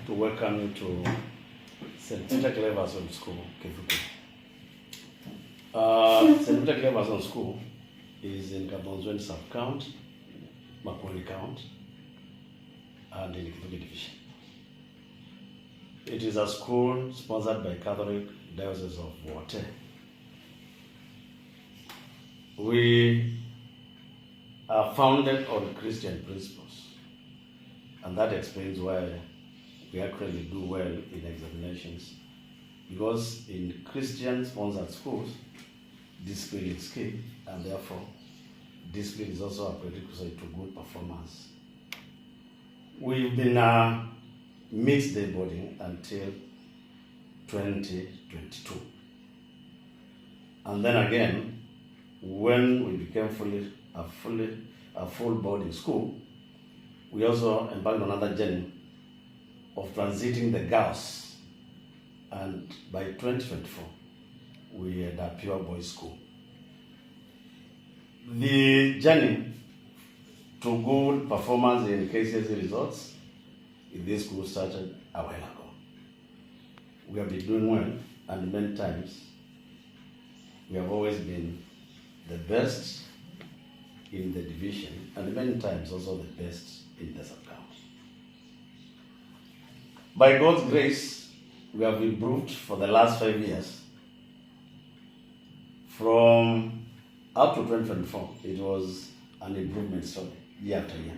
to welcome you to St. Peter Claver School, Kithuki. St. Peter Claver School is in Kabonzweni sub-county, Makweli County, and in Kithuki Division. It is a school sponsored by Catholic Diocese of Wote. We are founded on Christian principles, and that explains why we actually do well in examinations, because in Christian-sponsored schools, discipline is key, and therefore discipline is also a prerequisite to good performance. We've been mixed day boarding until 2022, and then again, when we became a full boarding school, we also embarked on another journey of transiting the girls, and by 2024, we had a pure boys school. The journey to good performance in KCSE results in this school started a while ago. We have been doing well, and many times we have always been the best in the division, and many times also the best in the sub-county. By God's grace, we have improved for the last 5 years. From up to 2024, it was an improvement story, year after year.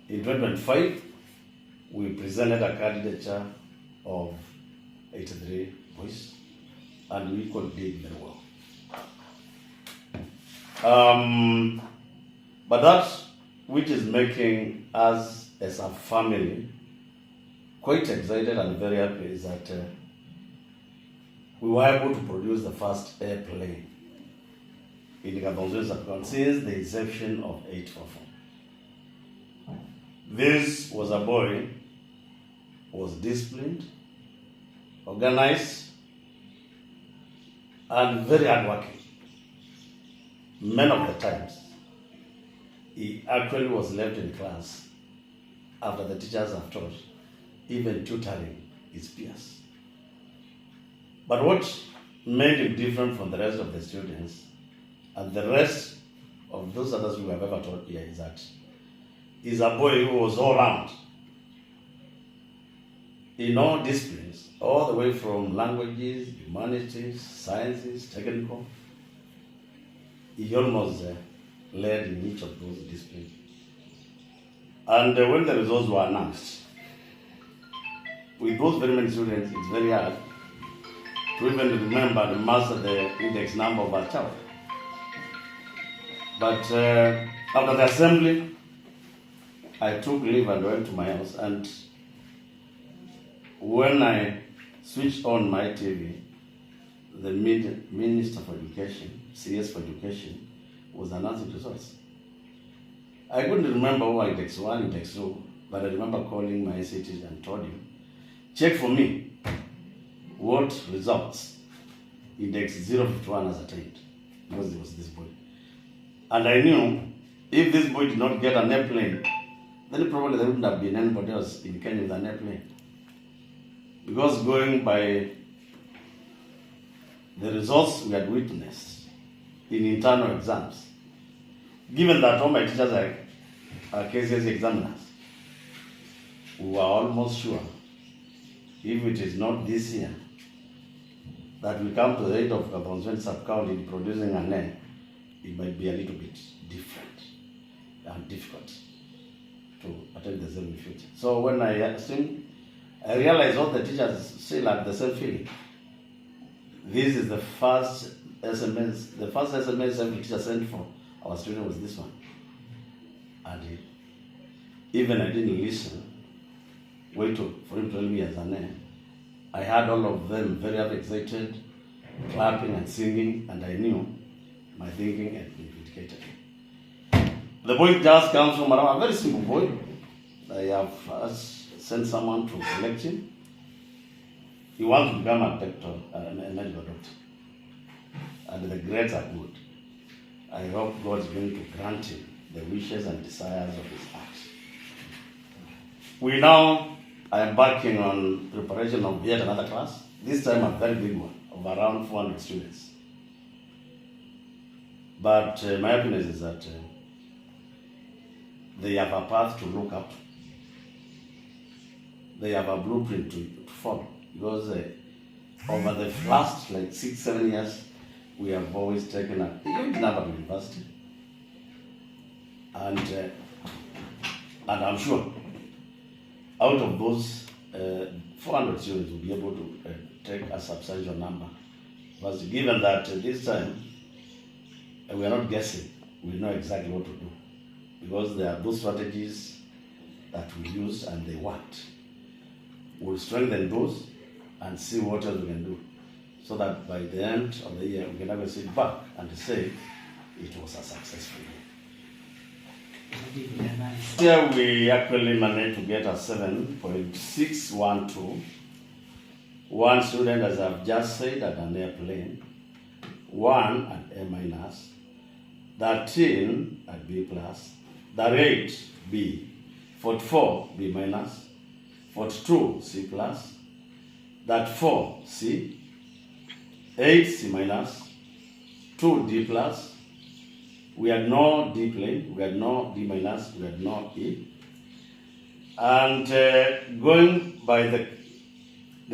In 2025, we presented a candidature of 83 boys, and we did very well. But that which is making us as a family quite excited and very happy is that we were able to produce the first airplane in the Kabonzweni sub-county since the inception of 844. This was a boy who was disciplined, organized, and very hardworking. Many of the times, he actually was left in class after the teachers have taught, even tutoring his peers. But what made him different from the rest of the students and the rest of those others who have ever taught here is that he's a boy who was all round in all disciplines, all the way from languages, humanities, sciences, technical. He almost led in each of those disciplines. And when the results were announced, with those very many students, it's very hard to even remember to master the index number of a child. But after the assembly, I took leave and went to my house, and when I switched on my TV, the Minister for Education, CS for Education, was announcing results. I couldn't remember who index 1, index 2, but I remember calling my ICT and told him, check for me what results index 051 has attained, because it was this boy. And I knew if this boy did not get an airplane, then probably there wouldn't have been anybody else in Kenya with an airplane. Because going by the results we had witnessed in internal exams, given that all my teachers are KCSE examiners, we were almost sure, if it is not this year, that we come to the end of Kabonzweni sub-county producing an A, it might be a little bit different and difficult to attempt the same in the future. So when I realized all the teachers still had the same feeling. This is the first SMS, every teacher sent for our student was this one. And even I didn't listen, for him to tell me as a name. I had all of them very excited, clapping and singing, and I knew my thinking had been vindicated. The boy just comes from around, a very simple boy. I have sent someone to select him. He wants to become a doctor, a medical doctor. And the grades are good. I hope God is going to grant him the wishes and desires of his heart. We now I am working on preparation of yet another class. This time a very big one of around 400 students. But my happiness is that they have a path to look up. They have a blueprint to follow. Because over the last 6-7 years, we have always taken a huge number of university. And I'm sure out of those 400 students will be able to take a substantial number. But given that this time we are not guessing, we know exactly what to do. Because there are those strategies that we use and they worked. We'll strengthen those and see what else we can do. So that by the end of the year, we can have a sit back and say it was a successful year. Here we actually managed to get a 7.612. One student, as I've just said, at an airplane, 1 at A minus, 13 at B plus, 38 B, 44 B minus, 42 C plus, 4 C, 8 C minus, 2 D plus. We had no D plane, we had no D minus, we had no E. And going by the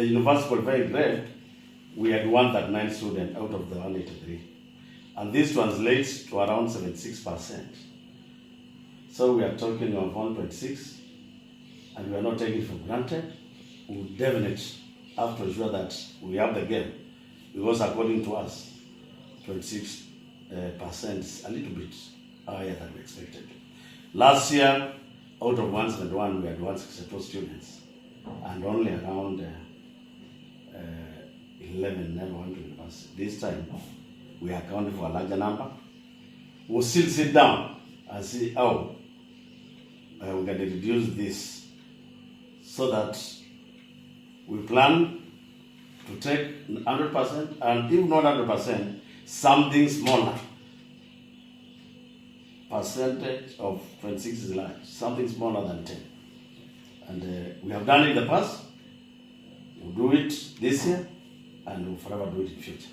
university qualifying grade, we had 139 students out of the 183. And this translates to around 76%. So we are talking of 1.6, and we are not taking it for granted. We definitely have to ensure that we have the game, because according to us, 26% is a little bit higher than we expected. Last year, out of 171, we had 162 students, and only around 11 never went to university. This time, we are accounting for a larger number. We'll still sit down and see how we can reduce this, so that we plan to take 100%, and if not 100%, something smaller. Percentage of 26 is large, something smaller than 10. And we have done it in the past, we'll do it this year, and we'll forever do it in the future.